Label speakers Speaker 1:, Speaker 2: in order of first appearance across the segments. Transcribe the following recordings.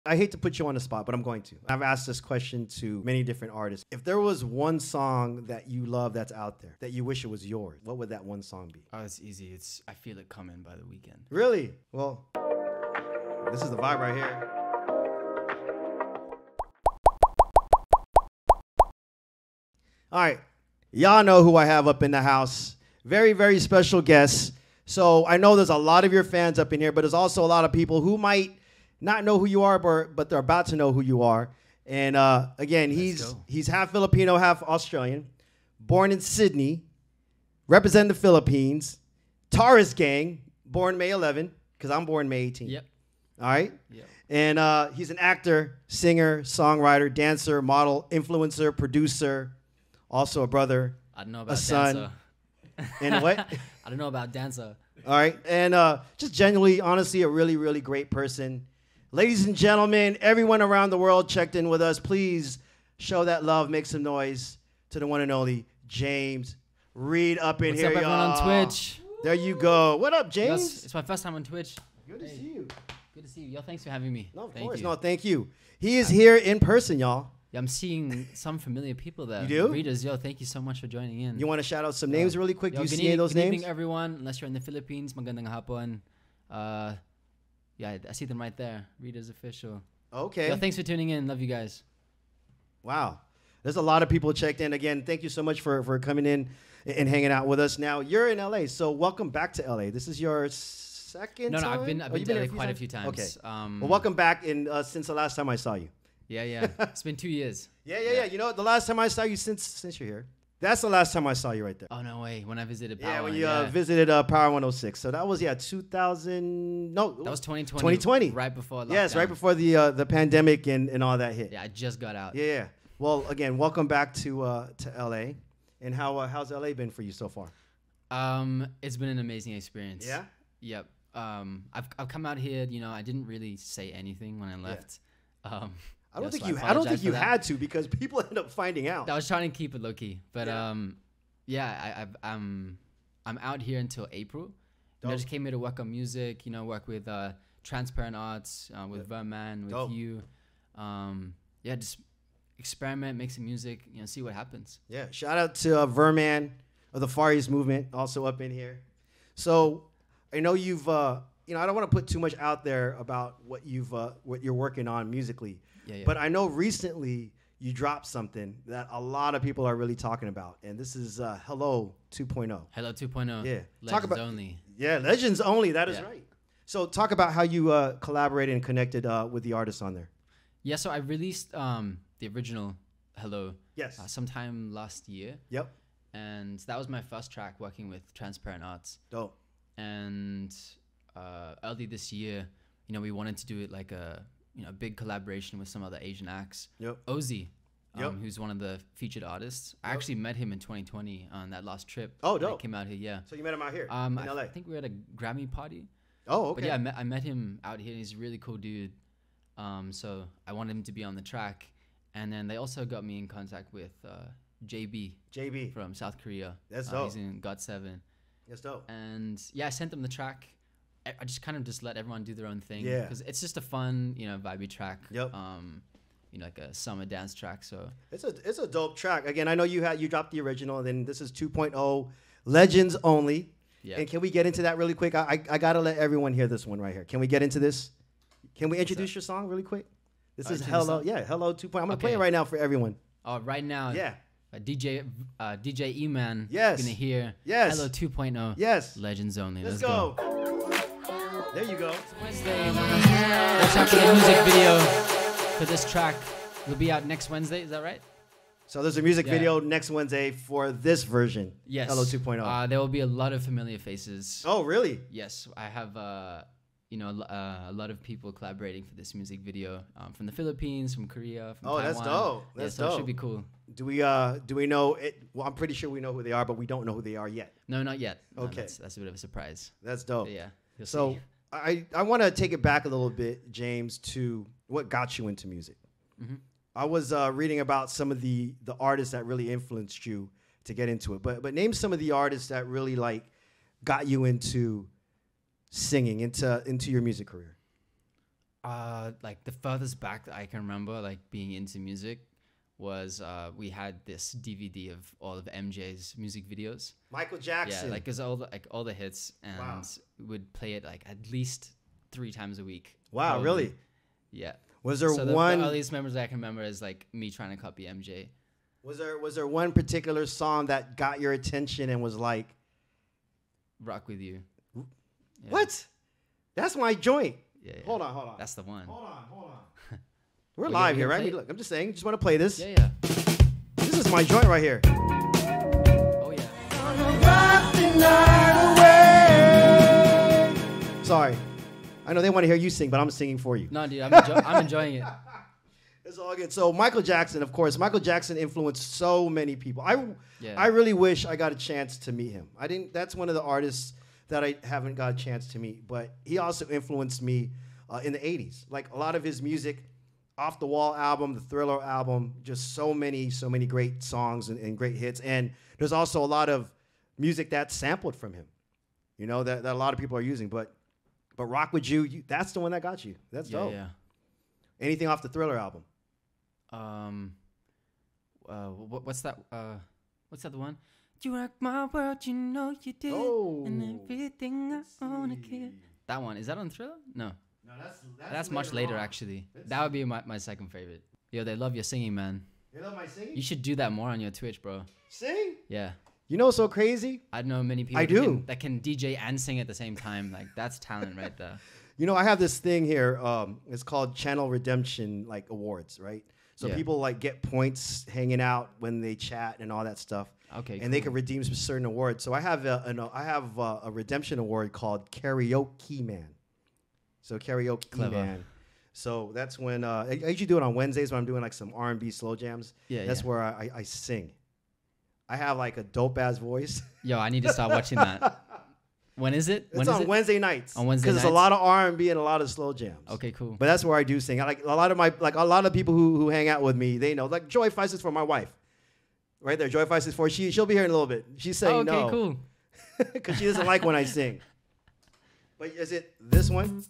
Speaker 1: I hate to put you on the spot, but I'm going to. I've asked this question to many different artists. If there was one song that you love that's out there that you wish it was yours, what would that one song be?
Speaker 2: Oh, it's easy. It's I Feel It Coming by The Weeknd.
Speaker 1: Really? Well, this is the vibe right here. All right. Y'all know who I have up in the house. Very, very special guest. So I know there's a lot of your fans up in here, but there's also a lot of people who might not know who you are, but they're about to know who you are. And again, he's half Filipino, half Australian. Born in Sydney, represent the Philippines. Taurus gang, born May 11, because I'm born May 18.
Speaker 2: Yep.
Speaker 1: All right?
Speaker 2: Yep.
Speaker 1: And he's an actor, singer, songwriter, dancer, model, influencer, producer, also a brother,
Speaker 2: I don't know about
Speaker 1: a son.
Speaker 2: dancer.
Speaker 1: And what?
Speaker 2: I don't know about dancer.
Speaker 1: All right. And just genuinely, honestly, a really, really great person. Ladies and gentlemen, everyone around the world checked in with us. Please show that love, make some noise to the one and only James Reid up in
Speaker 2: What's
Speaker 1: here,
Speaker 2: up, everyone
Speaker 1: y'all.
Speaker 2: on Twitch?
Speaker 1: There you go. What up, James?
Speaker 2: Yes, it's my first time on Twitch.
Speaker 1: Good to see you.
Speaker 2: Good to see you. Yo, thanks for having me.
Speaker 1: No, of
Speaker 2: Thank
Speaker 1: course.
Speaker 2: you.
Speaker 1: No, thank you. He is here in person, y'all.
Speaker 2: Yeah, I'm seeing some familiar people there.
Speaker 1: You do?
Speaker 2: Readers, yo, thank you so much for joining in.
Speaker 1: You want to shout out some names really quick?
Speaker 2: Yo,
Speaker 1: Do you
Speaker 2: good
Speaker 1: see any of those
Speaker 2: good
Speaker 1: names?
Speaker 2: evening, everyone. Unless you're in the Philippines, magandang hapon. Yeah, I see them right there. Readers official.
Speaker 1: Okay.
Speaker 2: Yo, thanks for tuning in. Love you guys.
Speaker 1: Wow. There's a lot of people checked in. Again, thank you so much for coming in and hanging out with us. Now, you're in LA, so welcome back to LA. This is your second time?
Speaker 2: I've been to LA quite a few times.
Speaker 1: Okay. Well, welcome back since the last time I saw you.
Speaker 2: Yeah. It's been 2 years.
Speaker 1: Yeah. You know what? The last time I saw you since you're here. That's the last time I saw you right there.
Speaker 2: Oh, no way. When I visited Power.
Speaker 1: Yeah, when you visited Power 106. So that was, 2000. No.
Speaker 2: That was 2020.
Speaker 1: 2020.
Speaker 2: Right before lockdown.
Speaker 1: Yes, right before the pandemic and all that hit.
Speaker 2: Yeah, I just got out.
Speaker 1: Yeah. Well, again, welcome back to LA. And how's LA been for you so far?
Speaker 2: It's been an amazing experience.
Speaker 1: Yeah?
Speaker 2: Yep. I've come out here, I didn't really say anything when I left.
Speaker 1: Yeah. I don't think you had to, because people end up finding out.
Speaker 2: I was trying to keep it low key, but I'm out here until April. I just came here to work on music, work with Transparent Arts, with Verman, with you. Just experiment, make some music, see what happens. Yeah,
Speaker 1: shout out to Verman of the Far East Movement, also up in here. So I know you've, I don't want to put too much out there about what you're working on musically.
Speaker 2: Yeah.
Speaker 1: But I know recently you dropped something that a lot of people are really talking about, and this is Hello 2.0.
Speaker 2: Hello 2.0.
Speaker 1: Yeah.
Speaker 2: Legends Only.
Speaker 1: Yeah, Legends Only. That is right. So talk about how you collaborated and connected with the artists on there.
Speaker 2: Yeah, so I released the original Hello.
Speaker 1: Yes.
Speaker 2: Sometime last year.
Speaker 1: Yep.
Speaker 2: And that was my first track working with Transparent Arts.
Speaker 1: Dope.
Speaker 2: And early this year, we wanted to do it like a big collaboration with some other Asian acts.
Speaker 1: Yep.
Speaker 2: Ozzy, who's one of the featured artists. I actually met him in 2020 on that last trip.
Speaker 1: Oh, dope.
Speaker 2: I came out here, yeah.
Speaker 1: So you met him out here in LA?
Speaker 2: I think we were at a Grammy party.
Speaker 1: Oh, okay.
Speaker 2: But yeah, I met him out here. He's a really cool dude. So I wanted him to be on the track. And then they also got me in contact with JB from South Korea.
Speaker 1: That's dope.
Speaker 2: He's in GOT7.
Speaker 1: That's dope.
Speaker 2: And yeah, I sent them the track. I just kind of let everyone do their own thing.
Speaker 1: Yeah.
Speaker 2: Because it's just a fun, vibey track.
Speaker 1: Yep.
Speaker 2: Like a summer dance track. So
Speaker 1: it's a dope track. Again, I know you dropped the original, and then this is 2.0, Legends Only. Yeah. And can we get into that really quick? I gotta let everyone hear this one right here. Can we get into this? Can we introduce your song really quick? This is Hello. Yeah, Hello 2.0. I'm gonna play it right now for everyone.
Speaker 2: Oh, right now.
Speaker 1: Yeah.
Speaker 2: DJ E-Man.
Speaker 1: Yes.
Speaker 2: Gonna hear.
Speaker 1: Yes.
Speaker 2: Hello 2.0.
Speaker 1: Yes.
Speaker 2: Legends Only.
Speaker 1: Let's go. There you go.
Speaker 2: It's Wednesday. Watch out for the music video for this track. It'll be out next Wednesday. Is that right?
Speaker 1: So there's a music video next Wednesday for this version.
Speaker 2: Yes.
Speaker 1: Hello 2.0.
Speaker 2: There will be a lot of familiar faces.
Speaker 1: Oh, really?
Speaker 2: Yes. I have a lot of people collaborating for this music video from the Philippines, from Korea, from Taiwan.
Speaker 1: That's dope. That's dope.
Speaker 2: It should be cool.
Speaker 1: Do we know it? Well, I'm pretty sure we know who they are, but we don't know who they are yet.
Speaker 2: No, not yet.
Speaker 1: Okay.
Speaker 2: No, that's a bit of a surprise.
Speaker 1: That's dope.
Speaker 2: But yeah.
Speaker 1: So I want to take it back a little bit, James, to what got you into music.
Speaker 2: Mm-hmm.
Speaker 1: I was reading about some of the artists that really influenced you to get into it. But name some of the artists that really got you into singing, into your music career.
Speaker 2: Like the furthest back that I can remember, like being into music, was we had this DVD of all of MJ's music videos.
Speaker 1: Michael Jackson.
Speaker 2: Yeah, like cause all the hits, and we would play it like at least 3 times a week.
Speaker 1: Wow,
Speaker 2: probably.
Speaker 1: really?
Speaker 2: Yeah.
Speaker 1: Was there
Speaker 2: the earliest memories I can remember is like me trying to copy MJ.
Speaker 1: Was there one particular song that got your attention and was like,
Speaker 2: Rock With You?
Speaker 1: Yeah. What? That's my joint.
Speaker 2: Yeah.
Speaker 1: Hold on.
Speaker 2: That's the one.
Speaker 1: Hold on. We're live here, right? Look, I'm just saying. Just want to play this.
Speaker 2: Yeah.
Speaker 1: This is my joint right here.
Speaker 2: Oh yeah.
Speaker 1: Sorry. I know they want to hear you sing, but I'm singing for you.
Speaker 2: No, dude, I'm enjoying it.
Speaker 1: It's all good. So Michael Jackson, of course. Michael Jackson influenced so many people. I really wish I got a chance to meet him. I didn't. That's one of the artists that I haven't got a chance to meet. But he also influenced me in the 80s. Like a lot of his music, Off the Wall album, the Thriller album, just so many great songs and great hits. And there's also a lot of music that's sampled from him, you know, that a lot of people are using. But Rock With You, that's the one that got you. That's dope.
Speaker 2: Yeah.
Speaker 1: Anything off the Thriller album?
Speaker 2: What's that? What's that the one? You rock my world, you know you did, and everything I wanna give. That one, is that on Thriller? No.
Speaker 1: No,
Speaker 2: that's much later actually. That would be my second favorite. Yo, they love your singing, man.
Speaker 1: They love my singing?
Speaker 2: You should do that more on your Twitch, bro.
Speaker 1: Sing?
Speaker 2: Yeah.
Speaker 1: You know what's so crazy?
Speaker 2: I know many people that can DJ and sing at the same time. Like that's talent right there.
Speaker 1: You know, I have this thing here. It's called Channel Redemption like awards, right? So people like get points hanging out when they chat and all that stuff.
Speaker 2: Okay.
Speaker 1: And they can redeem some certain awards. So I have a redemption award called Karaoke Man. So Karaoke Man. So that's when I usually do it on Wednesdays when I'm doing like some R&B slow jams. Yeah. That's where I sing. I have like a dope ass voice.
Speaker 2: Yo, I need to start watching that. When is it?
Speaker 1: It's on Wednesday nights.
Speaker 2: On Wednesday nights?
Speaker 1: Because it's a lot of R&B and a lot of slow jams.
Speaker 2: Okay, cool.
Speaker 1: But that's where I do sing. I like a lot of people who hang out with me, they know. Like Joy Feist is for my wife. Right there, Joy Feist is for she'll be here in a little bit. She's saying no.
Speaker 2: Okay, cool.
Speaker 1: Because she doesn't like when I sing. But is it this one?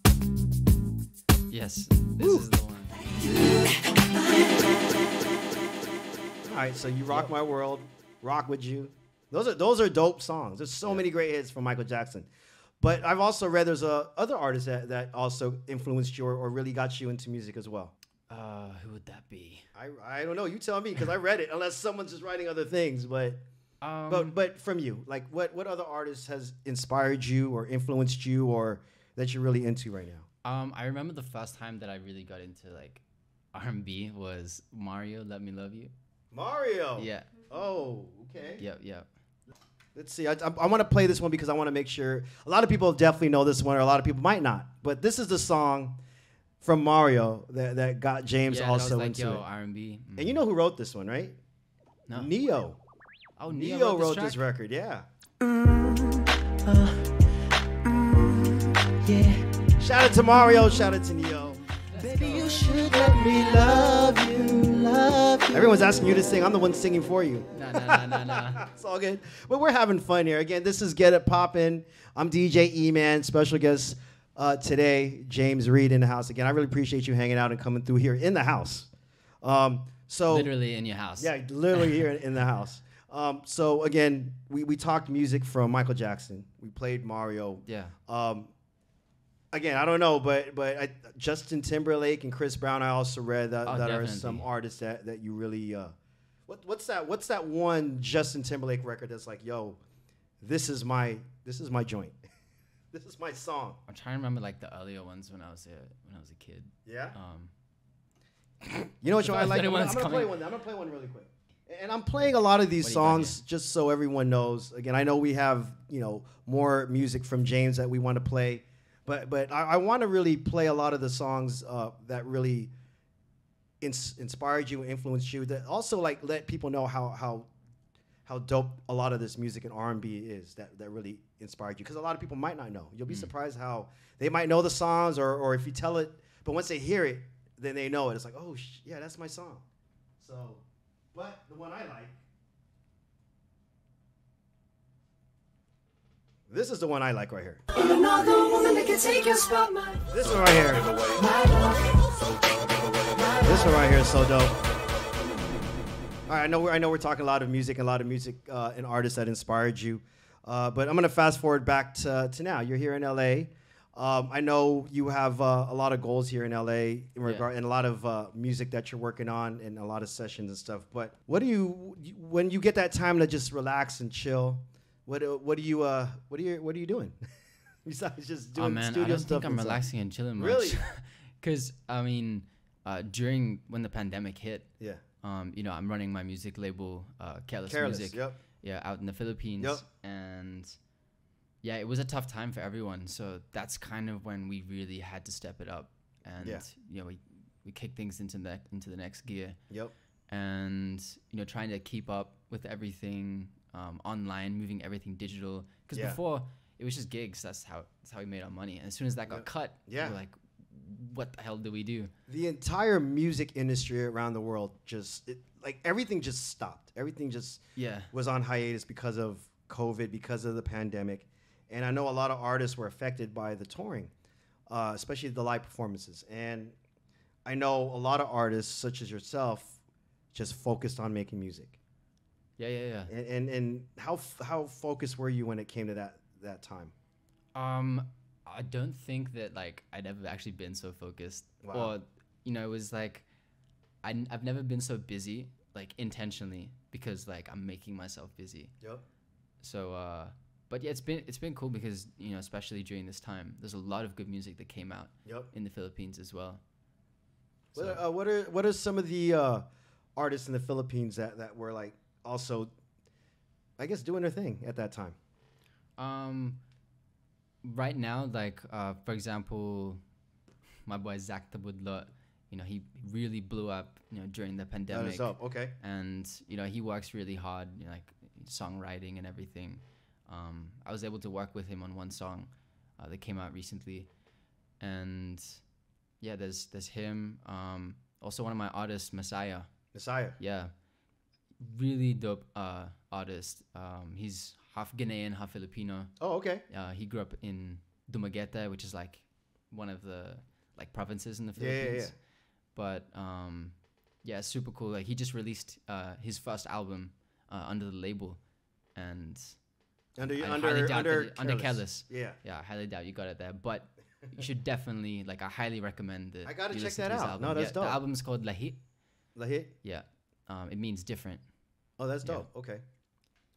Speaker 2: Yes, this is the one.
Speaker 1: All right, so You Rock My World, Rock With You. Those are dope songs. There's so many great hits from Michael Jackson. But I've also read there's other artists that also influenced you or really got you into music as well.
Speaker 2: Who would that be?
Speaker 1: I don't know. You tell me because I read it. Unless someone's just writing other things, but from you, like what other artist has inspired you or influenced you or that you're really into right now?
Speaker 2: I remember the first time that I really got into like R&B was Mario, Let Me Love You.
Speaker 1: Mario.
Speaker 2: Yeah.
Speaker 1: Oh, okay.
Speaker 2: Yep.
Speaker 1: Let's see. I want to play this one because I want to make sure. A lot of people definitely know this one, or a lot of people might not. But this is the song from Mario that got James also
Speaker 2: like,
Speaker 1: into it.
Speaker 2: R&B. Mm.
Speaker 1: And you know who wrote this one, right?
Speaker 2: No.
Speaker 1: Neo.
Speaker 2: Oh,
Speaker 1: Neo wrote this record. Yeah. Yeah. Shout out to Mario. Shout out to Neo. Baby, you should let me love you. Everyone's asking you to sing. I'm the one singing for you.
Speaker 2: Nah.
Speaker 1: It's all good. But we're having fun here. Again, this is Get It Poppin. I'm DJ E-Man. Special guest today, James Reid in the house. Again, I really appreciate you hanging out and coming through here in the house. So
Speaker 2: literally in your house.
Speaker 1: Yeah, literally here in the house. So again, we talked music from Michael Jackson. We played Mario.
Speaker 2: Yeah.
Speaker 1: Again, I don't know, but Justin Timberlake and Chris Brown, I also read that
Speaker 2: definitely.
Speaker 1: are some artists that you really what's that one Justin Timberlake record that's like, yo, this is my joint. This is my song.
Speaker 2: I'm trying to remember like the earlier ones when I was a kid.
Speaker 1: Yeah. You know what I like? I'm gonna play one really quick. And I'm playing a lot of these songs just so everyone knows. Again, I know we have, more music from James that we want to play. But I want to really play a lot of the songs that really inspired you, influenced you. That also like let people know how dope a lot of this music and R&B is that really inspired you. Because a lot of people might not know. You'll be surprised how they might know the songs or if you tell it, but once they hear it, then they know it. It's like, oh yeah, that's my song. So, but the one I like. This is the one I like right here. This one right here. This one right here is so dope. All right, I know we're talking a lot of music and artists that inspired you, but I'm gonna fast forward back to now. You're here in LA. I know you have a lot of goals here in LA and a lot of music that you're working on and a lot of sessions and stuff. But what do you when you get that time to just relax and chill? What are you doing besides just doing studio stuff?
Speaker 2: I don't think I'm relaxing and chilling much.
Speaker 1: Really?
Speaker 2: Because I mean, during when the pandemic hit,
Speaker 1: yeah.
Speaker 2: You know, I'm running my music label, Careless Music.
Speaker 1: Yep.
Speaker 2: Yeah, out in the Philippines.
Speaker 1: Yep.
Speaker 2: And yeah, it was a tough time for everyone. So that's kind of when we really had to step it up, and you know, we kicked things into the next gear.
Speaker 1: Yep.
Speaker 2: And you know, trying to keep up with everything online, moving everything digital. Because before it was just gigs. That's how we made our money. And as soon as that got cut, we were like, what the hell do we do?
Speaker 1: The entire music industry around the world everything just stopped. Everything just was on hiatus because of COVID, because of the pandemic. And I know a lot of artists were affected by the touring, especially the live performances. And I know a lot of artists, such as yourself, just focused on making music.
Speaker 2: Yeah.
Speaker 1: And how focused were you when it came to that time?
Speaker 2: I don't think that like I'd ever actually been so focused.
Speaker 1: Wow.
Speaker 2: Or you know, it was like I've never been so busy like intentionally because like I'm making myself busy.
Speaker 1: Yep. So
Speaker 2: but yeah, it's been cool because, you know, especially during this time, there's a lot of good music that came out in the Philippines as well.
Speaker 1: So. What are some of the artists in the Philippines that were like also, I guess, doing their thing at that time?
Speaker 2: Right now, like for example, my boy Zach Tabudlo, you know, he really blew up, you know, during the pandemic.
Speaker 1: That is up, okay.
Speaker 2: And you know, he works really hard, you know, like songwriting and everything. I was able to work with him on one song that came out recently, and yeah, there's him. Also, one of my artists, Messiah. Yeah, really dope artist. He's half Ghanaian, half Filipino.
Speaker 1: Oh, okay.
Speaker 2: He grew up in Dumaguete, which is like one of the like provinces in the Philippines.
Speaker 1: Yeah.
Speaker 2: But yeah, super cool. Like he just released his first album under the label, and under Careless.
Speaker 1: Yeah.
Speaker 2: Yeah, I highly doubt you got it there, but you should definitely I highly recommend it.
Speaker 1: I gotta check that out.
Speaker 2: Album.
Speaker 1: No, that's dope.
Speaker 2: The album's called Lahit.
Speaker 1: Lahit.
Speaker 2: Yeah. It means different.
Speaker 1: Oh, that's dope. Yeah.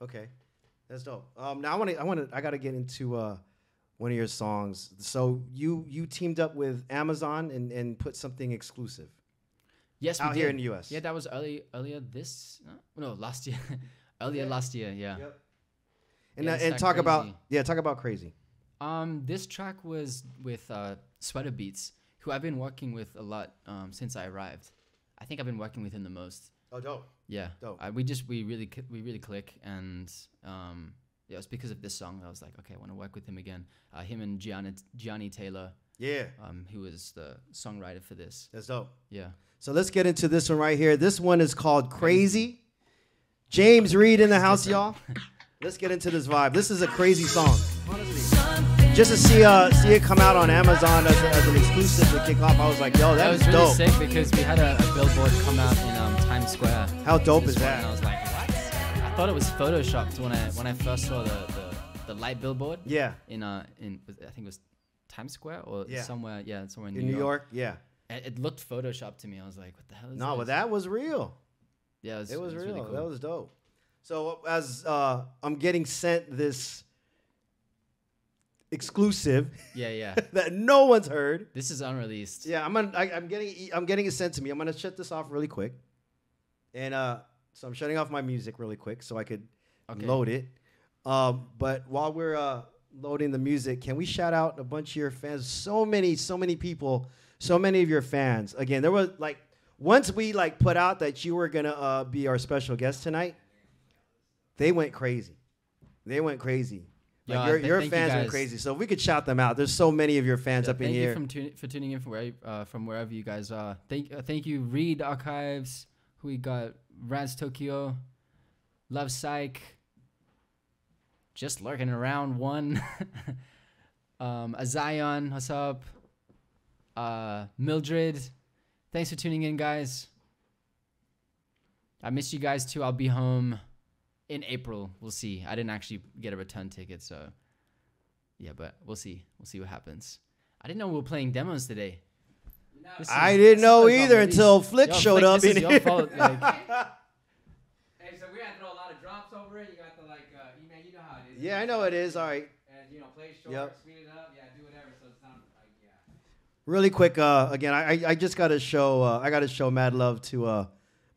Speaker 1: Okay. That's dope. Now I gotta get into one of your songs. So you teamed up with Amazon and put something exclusive.
Speaker 2: Yes,
Speaker 1: out here in the US.
Speaker 2: Yeah, that was earlier this last year. Last year, yeah.
Speaker 1: Yep. And talk about Crazy.
Speaker 2: This track was with Sweater Beats, who I've been working with a lot since I arrived. I think I've been working with him the most.
Speaker 1: Oh, dope.
Speaker 2: Yeah.
Speaker 1: Dope.
Speaker 2: We really click, and yeah, it's because of this song I was like, okay, I want to work with him again. Him and Gianni Taylor.
Speaker 1: Yeah.
Speaker 2: Who was the songwriter for this.
Speaker 1: That's dope.
Speaker 2: Yeah.
Speaker 1: So let's get into this one right here. This one is called Crazy. James Reid in the house, y'all. Let's get into this vibe. This is a crazy song. Honestly. Just to see it come out on Amazon as an exclusive to kick off, I was like, yo, that was
Speaker 2: really
Speaker 1: dope.
Speaker 2: Sick because we had a billboard come out in Times Square.
Speaker 1: How dope is that?
Speaker 2: And I was like, what? I thought it was photoshopped when I first saw the light billboard.
Speaker 1: Yeah.
Speaker 2: In I think it was Times Square or somewhere in
Speaker 1: New York. Yeah.
Speaker 2: It looked photoshopped to me. I was like, what the hell is this?
Speaker 1: No, but that was real.
Speaker 2: Yeah,
Speaker 1: it was real.
Speaker 2: Really cool.
Speaker 1: That was dope. So as I'm getting sent this exclusive, that no one's heard.
Speaker 2: This is unreleased.
Speaker 1: Yeah, I'm getting it sent to me. I'm gonna shut this off really quick, and so I'm shutting off my music really quick so I could load it. But while we're loading the music, can we shout out a bunch of your fans? So many people, so many of your fans. Again, there was like once we put out that you were gonna be our special guest tonight. They went crazy. Like your fans went crazy. So if we could shout them out. There's so many of your fans up in here.
Speaker 2: Thank you for tuning in from wherever you guys are. Thank you, Reid Archives. Who we got? Raz Tokyo, Love Psych, just lurking around. One, Zion, what's up? Mildred, thanks for tuning in, guys. I missed you guys too. I'll be home in April. We'll see. I didn't actually get a return ticket, so yeah, but we'll see. We'll see what happens. I didn't know we were playing demos today.
Speaker 1: I didn't know either until Flick showed up in here.
Speaker 2: Fault, like. Hey, so we're gonna throw a lot of drops over it. You got to like, man, you know how it is.
Speaker 1: Yeah, I know it is. All right.
Speaker 2: And play short, speed it up, do whatever. So it's not like,
Speaker 1: Really quick, again, I just got to show, I got to show mad love to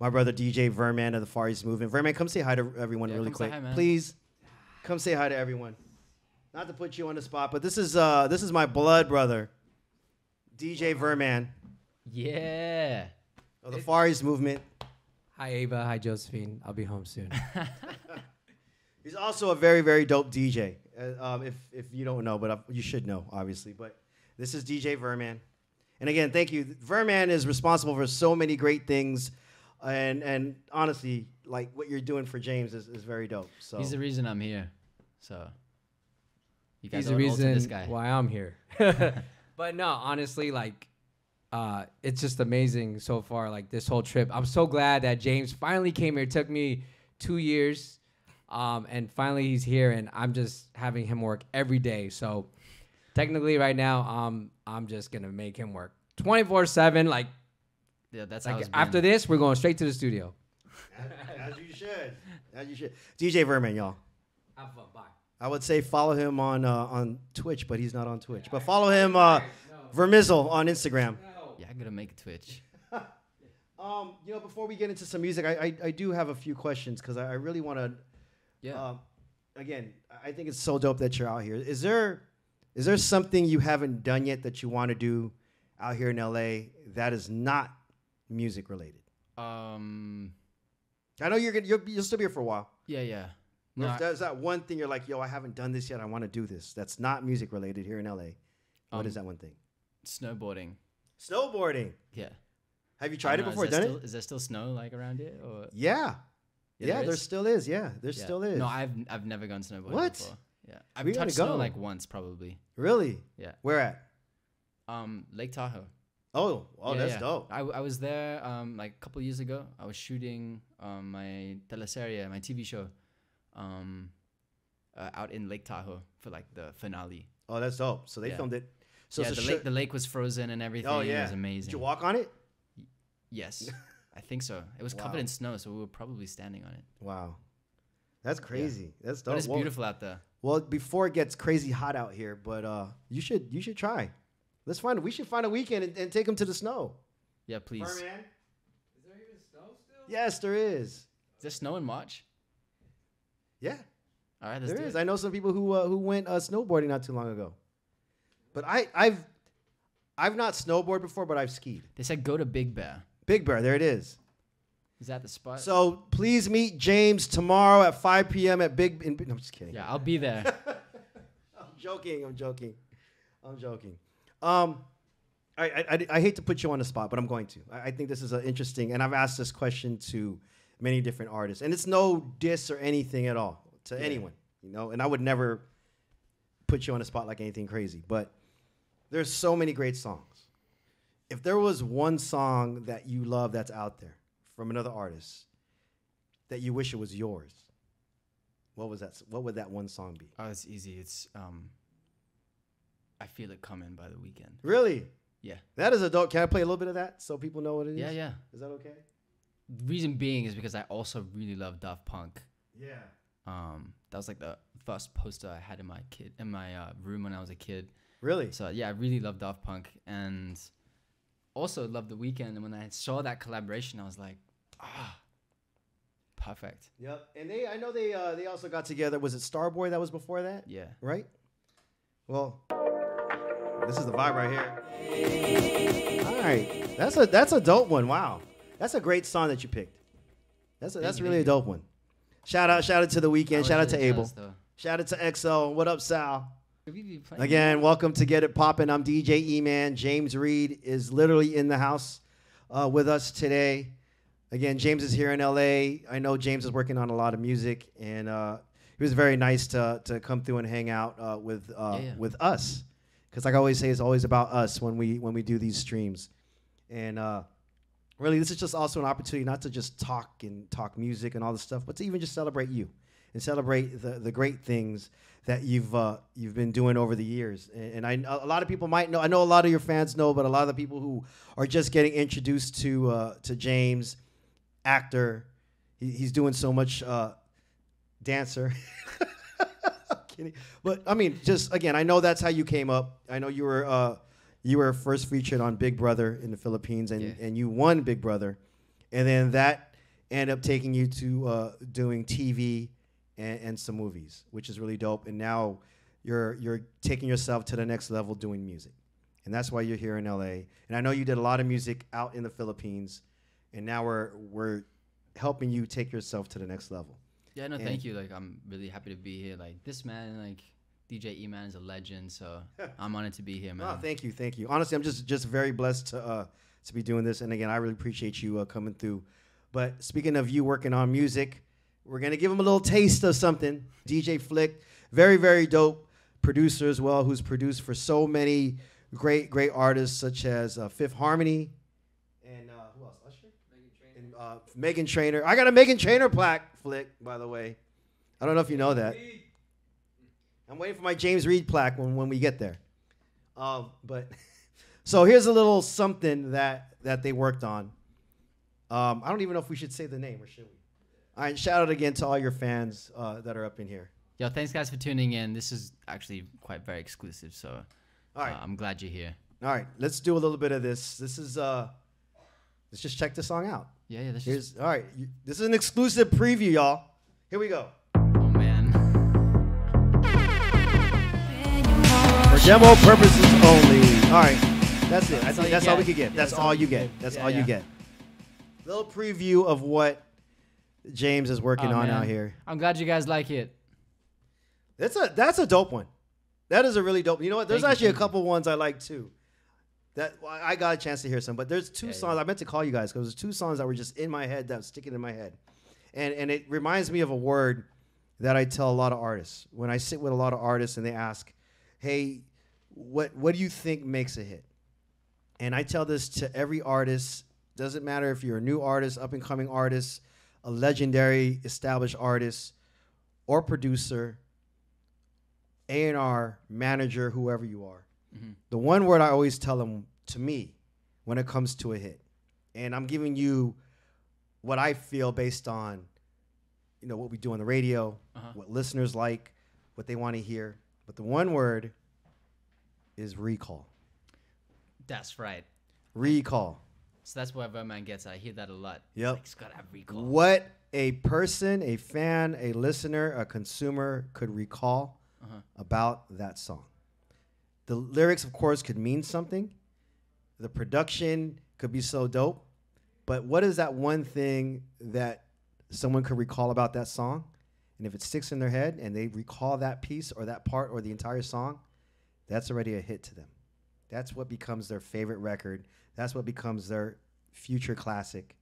Speaker 1: my brother DJ Verman of the Far East Movement. Verman, come say hi to everyone really quick, hi, please. Come say hi to everyone. Not to put you on the spot, but this is my blood brother, DJ Verman.
Speaker 2: Yeah.
Speaker 1: Of the Far East Movement.
Speaker 3: Hi Ava, hi Josephine. I'll be home soon.
Speaker 1: He's also a very, very dope DJ. If you don't know, but you should know, obviously. But this is DJ Verman. And again, thank you. Verman is responsible for so many great things. And honestly, like what you're doing for James is very dope. So
Speaker 2: he's the reason I'm here. So
Speaker 3: you guys he's the reason this guy. Why I'm here. But no, honestly, like it's just amazing so far, like this whole trip. I'm so glad that James finally came here. It took me 2 years. And finally he's here, and I'm just having him work every day. So technically right now, I'm just going to make him work 24/7. Like,
Speaker 2: yeah, that's
Speaker 3: like
Speaker 2: how it's
Speaker 3: after
Speaker 2: been.
Speaker 3: this, we're going straight to the studio.
Speaker 1: As you should. As you should. DJ Verman, y'all.
Speaker 3: Have fun. Bye.
Speaker 1: I would say follow him on Twitch, but he's not on Twitch. But follow him, Vermizzle on Instagram.
Speaker 2: Yeah, I'm going to make a Twitch.
Speaker 1: Before we get into some music, I do have a few questions because I really want to.
Speaker 2: Yeah.
Speaker 1: Again, I think it's so dope that you're out here. Is there something you haven't done yet that you want to do out here in LA that is not music related? I know you'll still be here for a while.
Speaker 2: Yeah.
Speaker 1: No, if there's that one thing you're like, yo, I haven't done this yet. I want to do this. That's not music related here in LA. What is that one thing?
Speaker 2: Snowboarding.
Speaker 1: Snowboarding.
Speaker 2: Yeah.
Speaker 1: Have you tried it before? Done it?
Speaker 2: Is there still snow like around here? Or?
Speaker 1: Yeah. Yeah, there still is. Yeah, there still is.
Speaker 2: No, I've never gone snowboarding before. Yeah, I've touched snow like once probably.
Speaker 1: Really?
Speaker 2: Yeah.
Speaker 1: Where at?
Speaker 2: Lake Tahoe.
Speaker 1: Oh, that's dope.
Speaker 2: I was there like a couple years ago. I was shooting my teleserie, my TV show, out in Lake Tahoe for like the finale.
Speaker 1: Oh, that's dope. So they filmed it. So
Speaker 2: the lake was frozen and everything. Oh yeah, it was amazing.
Speaker 1: Did you walk on it?
Speaker 2: Yes. I think so. It was covered in snow, so we were probably standing on it.
Speaker 1: Wow. That's crazy. Yeah. That's dope.
Speaker 2: But it's beautiful out there.
Speaker 1: Well, before it gets crazy hot out here, but you should try. We should find a weekend and take them to the snow.
Speaker 2: Yeah, please.
Speaker 3: Is there even snow still?
Speaker 1: Yes, there is.
Speaker 2: Is there snow in March?
Speaker 1: Yeah.
Speaker 2: All right,
Speaker 1: there is. I know some people who went snowboarding not too long ago. But I've not snowboarded before, but I've skied.
Speaker 2: They said go to Big Bear.
Speaker 1: Big Bear, there it is.
Speaker 2: Is that the spot?
Speaker 1: So please meet James tomorrow at 5 p.m. at Big. No, I'm just kidding.
Speaker 2: Yeah, I'll be there.
Speaker 1: I'm joking. I hate to put you on the spot, but I'm going to. I think this is interesting, and I've asked this question to many different artists, and it's no diss or anything at all to anyone, And I would never put you on the spot like anything crazy, but there's so many great songs. If there was one song that you love that's out there from another artist that you wish it was yours, what was that? What would that one song be?
Speaker 2: Oh, it's easy. It's I Feel It Coming by The Weeknd.
Speaker 1: Really?
Speaker 2: Yeah. That
Speaker 1: is a dope. Can I play a little bit of that so people know what it is?
Speaker 2: Yeah.
Speaker 1: Is that okay?
Speaker 2: The reason being is because I also really love Daft Punk.
Speaker 1: Yeah.
Speaker 2: That was like the first poster I had in my room when I was a kid.
Speaker 1: Really?
Speaker 2: So yeah, I really love Daft Punk and also love The Weeknd. And when I saw that collaboration, I was like, perfect.
Speaker 1: Yep. And I know they also got together. Was it Starboy that was before that?
Speaker 2: Yeah.
Speaker 1: Right? Well, this is the vibe right here. All right. That's a dope one. Wow. That's a great song that you picked. That's really a dope one. Shout out to The Weeknd. Shout out to Abel. Shout out to XO. What up, Sal? Again, welcome to Get It Poppin'. I'm DJ E-Man. James Reid is literally in the house with us today. Again, James is here in LA. I know James is working on a lot of music, and he was very nice to come through and hang out with us, because like I always say, it's always about us when we do these streams, and really this is just also an opportunity not to just talk music and all this stuff, but to even just celebrate you and celebrate the great things that you've been doing over the years. And a lot of people might know. I know a lot of your fans know, but a lot of the people who are just getting introduced to James, actor, he's doing so much. Dancer. I'm kidding. But I mean, just again, I know that's how you came up. I know you were first featured on Big Brother in the Philippines, and you won Big Brother, and then that ended up taking you to doing TV and some movies, which is really dope. And now you're taking yourself to the next level doing music, and that's why you're here in LA. And I know you did a lot of music out in the Philippines, and now we're helping you take yourself to the next level.
Speaker 2: Yeah, no, thank you. Like, I'm really happy to be here. Like, this man, like, DJ E-Man is a legend, so I'm honored to be here, man.
Speaker 1: Oh, thank you. Honestly, I'm just very blessed to be doing this. And again, I really appreciate you coming through. But speaking of you working on music, we're going to give him a little taste of something. DJ Flick, very, very dope producer as well, who's produced for so many great artists such as Fifth Harmony and who else? Usher? Megan Trainor. I got a Megan Trainor plaque, Flick, by the way. I don't know if you know that. I'm waiting for my James Reid plaque when we get there. But so here's a little something that they worked on. I don't even know if we should say the name, or should we? All right, shout out again to all your fans that are up in here.
Speaker 2: Yo, thanks guys for tuning in. This is actually very exclusive, so
Speaker 1: all right.
Speaker 2: I'm glad you're here.
Speaker 1: All right, let's do a little bit of this. This is let's just check the song out.
Speaker 2: Yeah.
Speaker 1: All right, this is an exclusive preview, y'all. Here we go.
Speaker 2: Oh man.
Speaker 1: For demo purposes only. All right, that's it. I think that's all we could get. That's all you get. That's all you get. Little preview of what James is working on out here.
Speaker 2: I'm glad you guys like it.
Speaker 1: That's a dope one. That is a really dope. You know what? There's actually a couple ones I like too. That I got a chance to hear some, but there's two songs I meant to call you guys because there's two songs that were just in my head that was sticking in my head, and it reminds me of a word that I tell a lot of artists when I sit with a lot of artists and they ask, "Hey, what do you think makes a hit?" And I tell this to every artist. Doesn't matter if you're a new artist, up and coming artist, a legendary established artist, or producer, A&R, manager, whoever you are. Mm-hmm. The one word I always tell them, to me, when it comes to a hit, and I'm giving you what I feel based on, what we do on the radio, what listeners like, what they want to hear. But the one word is recall.
Speaker 2: That's right.
Speaker 1: Recall.
Speaker 2: So that's where Verman gets. I hear that a lot.
Speaker 1: Yep.
Speaker 2: It's got to have recall.
Speaker 1: What a person, a fan, a listener, a consumer could recall about that song. The lyrics, of course, could mean something. The production could be so dope. But what is that one thing that someone could recall about that song? And if it sticks in their head and they recall that piece or that part or the entire song, that's already a hit to them. That's what becomes their favorite record. That's what becomes their future classic.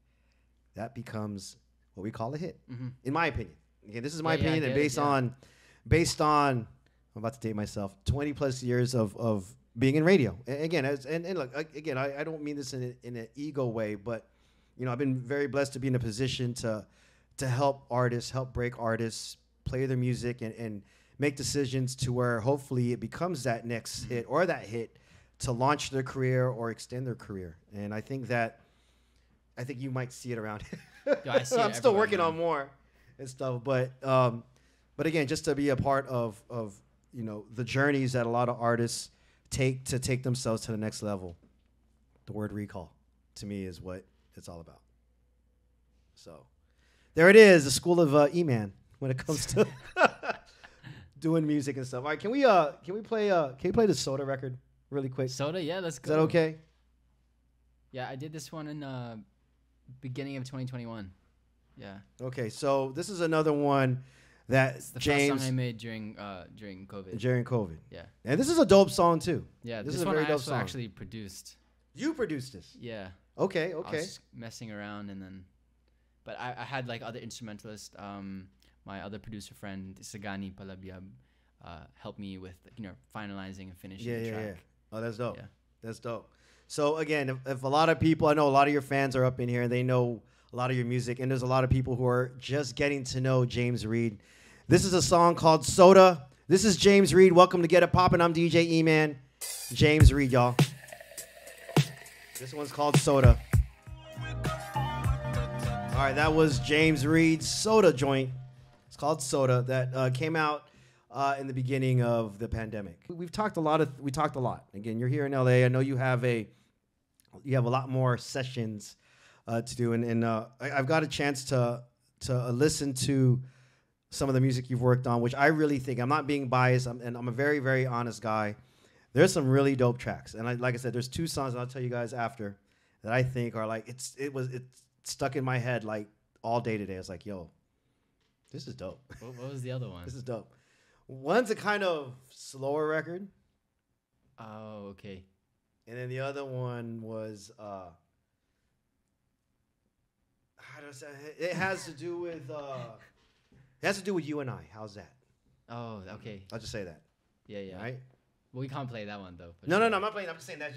Speaker 1: That becomes what we call a hit, in my opinion. Again, this is my opinion, and based on, I'm about to date myself, 20 plus years of being in radio. And again, and look, again, I don't mean this in an ego way, but I've been very blessed to be in a position to help artists, help break artists, play their music, and make decisions to where hopefully it becomes that next hit or that hit to launch their career or extend their career. And I think you might see it around here.
Speaker 2: Yeah, I see
Speaker 1: I'm still working on more and stuff, but again, just to be a part of the journeys that a lot of artists take to take themselves to the next level. The word recall to me is what it's all about. So there it is, the school of E-Man when it comes to doing music and stuff. All right, can we play the Soda record really quick?
Speaker 2: Soda, yeah, let's go.
Speaker 1: Is that okay?
Speaker 2: Yeah, I did this one in beginning of 2021. Yeah.
Speaker 1: Okay, so this is another one that
Speaker 2: it's the
Speaker 1: James
Speaker 2: first song I made during COVID.
Speaker 1: During COVID.
Speaker 2: Yeah.
Speaker 1: And this is a dope song too.
Speaker 2: Yeah,
Speaker 1: this is
Speaker 2: a
Speaker 1: a very
Speaker 2: one
Speaker 1: dope
Speaker 2: I
Speaker 1: song.
Speaker 2: actually produced.
Speaker 1: You produced this?
Speaker 2: Yeah.
Speaker 1: Okay.
Speaker 2: I was messing around but I had like other instrumentalists. my other producer friend Sagani Palabiab helped me with finalizing and finishing the track. Yeah.
Speaker 1: Oh, that's dope. Yeah. That's dope. So again, if a lot of people, I know a lot of your fans are up in here and they know a lot of your music, and there's a lot of people who are just getting to know James Reid. This is a song called Soda. This is James Reid. Welcome to Get It Poppin'. I'm DJ E-Man. James Reid, y'all. This one's called Soda. All right, that was James Reid's Soda joint. It's called Soda. That came out in the beginning of the pandemic. We talked a lot. Again, you're here in LA. I know you have a lot more sessions to do, and I've got a chance to listen to some of the music you've worked on, which I really think, I'm not being biased, and I'm a very, very honest guy. There's some really dope tracks, and like I said, there's 2 songs, and I'll tell you guys after, that I think are like, it's stuck in my head like all day today. I was like, yo, this is dope.
Speaker 2: What was the other one?
Speaker 1: This is dope. One's a kind of slower record.
Speaker 2: Oh, okay.
Speaker 1: And then the other one was how do I say it? Has to do with You and I. How's that?
Speaker 2: Oh, okay.
Speaker 1: I'll just say that.
Speaker 2: Yeah.
Speaker 1: Right?
Speaker 2: Well, we can't play that one though.
Speaker 1: No, I'm not playing. I'm just saying that.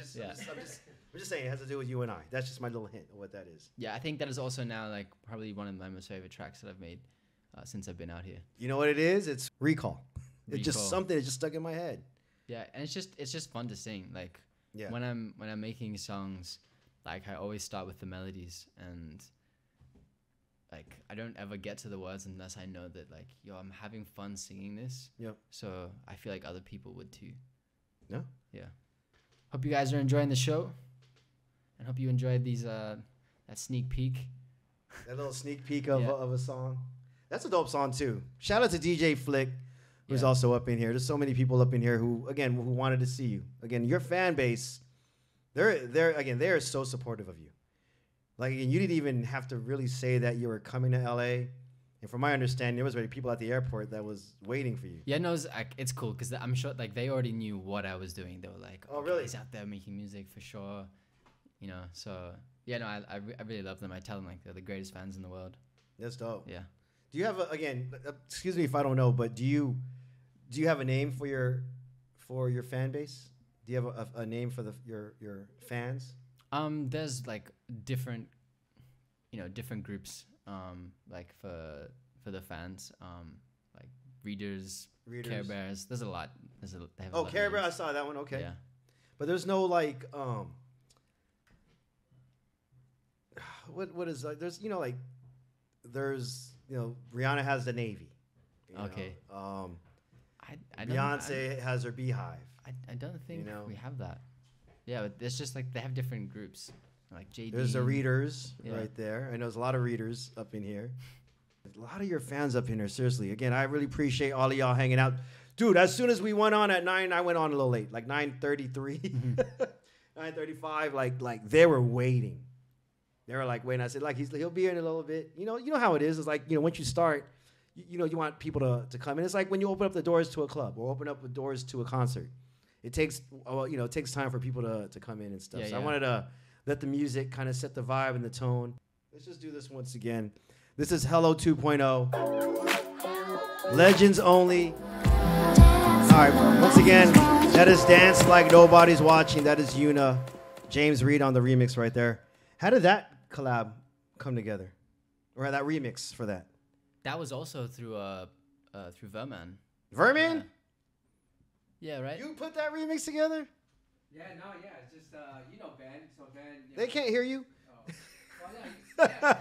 Speaker 1: I'm just saying it has to do with You and I. That's just my little hint of what that is.
Speaker 2: Yeah, I think that is also now like probably one of my most favorite tracks that I've made since I've been out here.
Speaker 1: You know what it is? It's Recall. It's just something that just stuck in my head.
Speaker 2: Yeah, and it's just fun to sing. Like when I'm making songs, like I always start with the melodies, and like I don't ever get to the words unless I know that like, yo, I'm having fun singing this.
Speaker 1: Yep.
Speaker 2: So I feel like other people would too.
Speaker 1: Yeah.
Speaker 2: Yeah. Hope you guys are enjoying the show, and hope you enjoyed these that sneak peek.
Speaker 1: That little sneak peek of a song. That's a dope song too. Shout out to DJ Flick, who's also up in here. There's so many people up in here who wanted to see you. Again, your fan base, they're so supportive of you. Like, again, you didn't even have to really say that you were coming to LA. And from my understanding, there was already people at the airport that was waiting for you.
Speaker 2: Yeah, no, it's cool because I'm sure like they already knew what I was doing. They were like,
Speaker 1: "Oh, really?
Speaker 2: He's out there making music for sure," So yeah, no, I really love them. I tell them like they're the greatest fans in the world.
Speaker 1: That's dope.
Speaker 2: Yeah.
Speaker 1: Do you have excuse me if I don't know, but do you have a name for your fan base? Do you have a name for your fans?
Speaker 2: There's like different groups. Like for the fans, like readers, Care Bears. There's a lot. They have
Speaker 1: Care Bear. I saw that one. Okay.
Speaker 2: Yeah.
Speaker 1: But there's no like what is like there's Rihanna has the Navy.
Speaker 2: Okay.
Speaker 1: Beyonce has her Beehive.
Speaker 2: I don't think we have that. Yeah, but it's just like they have different groups. Like JD.
Speaker 1: There's the readers right there. I know there's a lot of readers up in here. There's a lot of your fans up in here, seriously. Again, I really appreciate all of y'all hanging out. Dude, as soon as we went on at 9, I went on a little late, like 9:33, 9:35. Like they were waiting. They were like waiting. I said, like, he'll be here in a little bit. You know how it is. It's like, once you start, you want people to come in. It's like when you open up the doors to a club or open up the doors to a concert. It takes time for people to come in and stuff. I wanted to let the music kind of set the vibe and the tone. Let's just do this once again. This is Hello 2.0. Legends only. All right, once again, that is Dance Like Nobody's Watching. That is Yuna. James Reid on the remix right there. How did that collab come together? Or that remix for that?
Speaker 2: That was also through Verman.
Speaker 1: Verman?
Speaker 2: Yeah, right?
Speaker 1: You put that remix together?
Speaker 3: Yeah, it's just, Ben. So Ben...
Speaker 1: They can't hear you?
Speaker 3: Oh.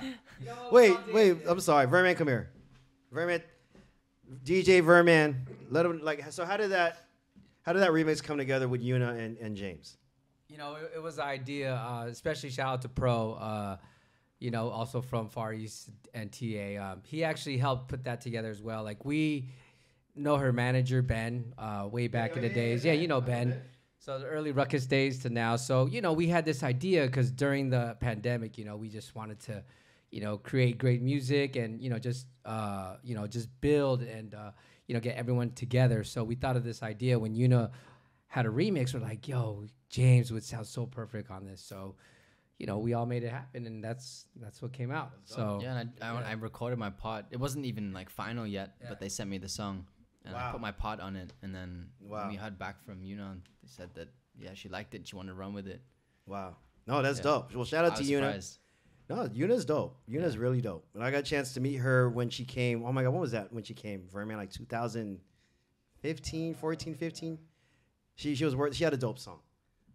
Speaker 3: Well,
Speaker 1: Wait, I'm sorry. Verman, come here. Verman, DJ Verman. Let him, so how did that remix come together with Yuna and James?
Speaker 3: It was an idea, especially shout out to Pro, also from Far East and TA. He actually helped put that together as well. Like, we know her manager, Ben, way back in the days. Yeah, Ben. So the early Ruckus days to now. So, we had this idea because during the pandemic, we just wanted to, create great music and, just build and, get everyone together. So we thought of this idea when Yuna had a remix. We're like, yo, James would sound so perfect on this. So, you know, we all made it happen, and that's what came out. So
Speaker 2: yeah, and I recorded my part. It wasn't even like final yet, but they sent me the song, and I put my part on it, and then when we heard back from Yuna, they said that she liked it, she wanted to run with it.
Speaker 1: Wow, no, that's dope. Well, shout out to Yuna. No, Yuna's dope. Yuna's really dope. And I got a chance to meet her when she came. Oh my God, what was that when she came? Verman, like 2015, 14, 15. She had a dope song.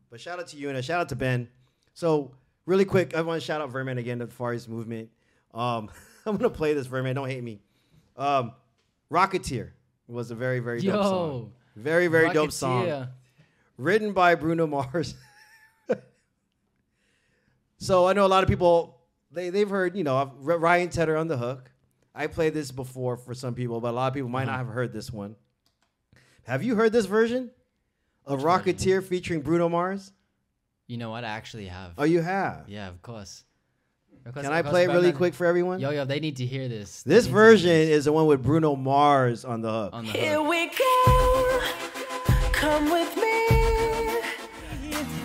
Speaker 1: But shout out to Yuna. Shout out to Ben. So really quick, I want to shout out Verman again to the Far East Movement. I'm gonna play this, Verman. Don't hate me. Rocketeer was a very, very dope song. Very, very dope song. Written by Bruno Mars. So I know a lot of people, they've heard, you know, Ryan Tedder on the hook. I played this before for some people, but a lot of people might not have heard this one. Have you heard this version of Rocketeer featuring Bruno Mars?
Speaker 2: You know what? I actually have.
Speaker 1: Oh, you have?
Speaker 2: Yeah, of course.
Speaker 1: Can I play it really quick for everyone?
Speaker 2: Yo, they need to hear this.
Speaker 1: This version is the one with Bruno Mars on the hook.
Speaker 4: Here we go. Come with me.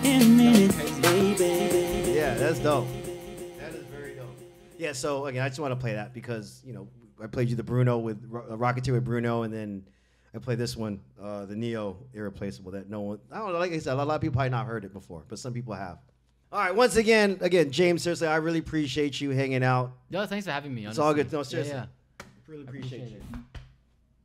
Speaker 4: In a minute, baby.
Speaker 1: Yeah, that's dope. That is very dope. Yeah, so again, I just want to play that because, you know, I played you the Bruno with Rocketeer with Bruno, and then I played this one, the Neo Irreplaceable, that no one, I don't know, like I said, a lot of people probably not heard it before, but some people have. All right, once again, James, seriously, I really appreciate you hanging out.
Speaker 2: Yo, thanks for having me. Honestly.
Speaker 1: It's all good. No, seriously. Yeah. Really appreciate it.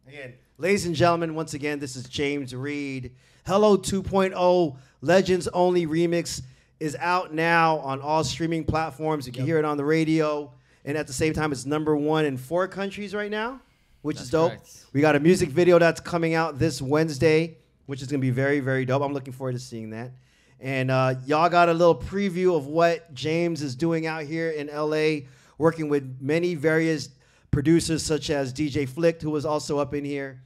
Speaker 1: Again, ladies and gentlemen, once again, this is James Reid. Hello 2.0 Legends Only Remix is out now on all streaming platforms. You can hear it on the radio. And at the same time, it's #1 in 4 countries right now, which is dope. Correct. We got a music video that's coming out this Wednesday, which is going to be very, very dope. I'm looking forward to seeing that. And y'all got a little preview of what James is doing out here in L.A., working with many various producers such as DJ Flick, who was also up in here.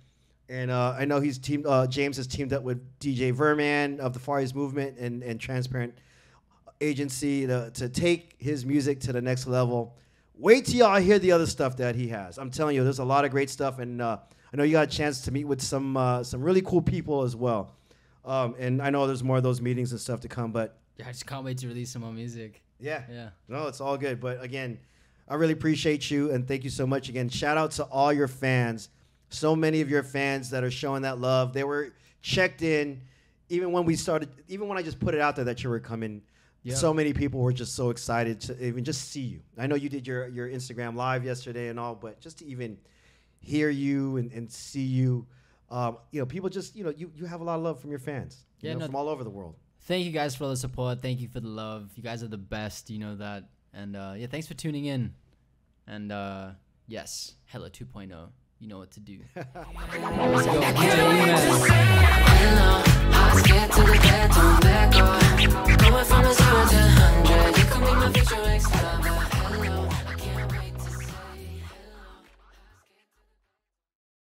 Speaker 1: And I know James has teamed up with DJ Verman of the Far East Movement and Transparent Agency to take his music to the next level. Wait till y'all hear the other stuff that he has. I'm telling you, there's a lot of great stuff, and I know you got a chance to meet with some really cool people as well. And I know there's more of those meetings and stuff to come, but
Speaker 2: I just can't wait to release some more music.
Speaker 1: Yeah. No, it's all good. But again, I really appreciate you, and thank you so much again. Shout out to all your fans. So many of your fans that are showing that love. They were checked in, even when I just put it out there that you were coming. Yeah. So many people were just so excited to even just see you. I know you did your Instagram live yesterday and all, but just to even hear you and see you, you know, people just, you know, you have a lot of love from your fans, from all over the world.
Speaker 2: Thank you guys for the support. Thank you for the love. You guys are the best. You know that. And yeah, thanks for tuning in. And yes, Hella 2.0. You know what to do. Let's go. Get to the bed, don't let go. Going from 0 to 100. You can be my future ex-lover.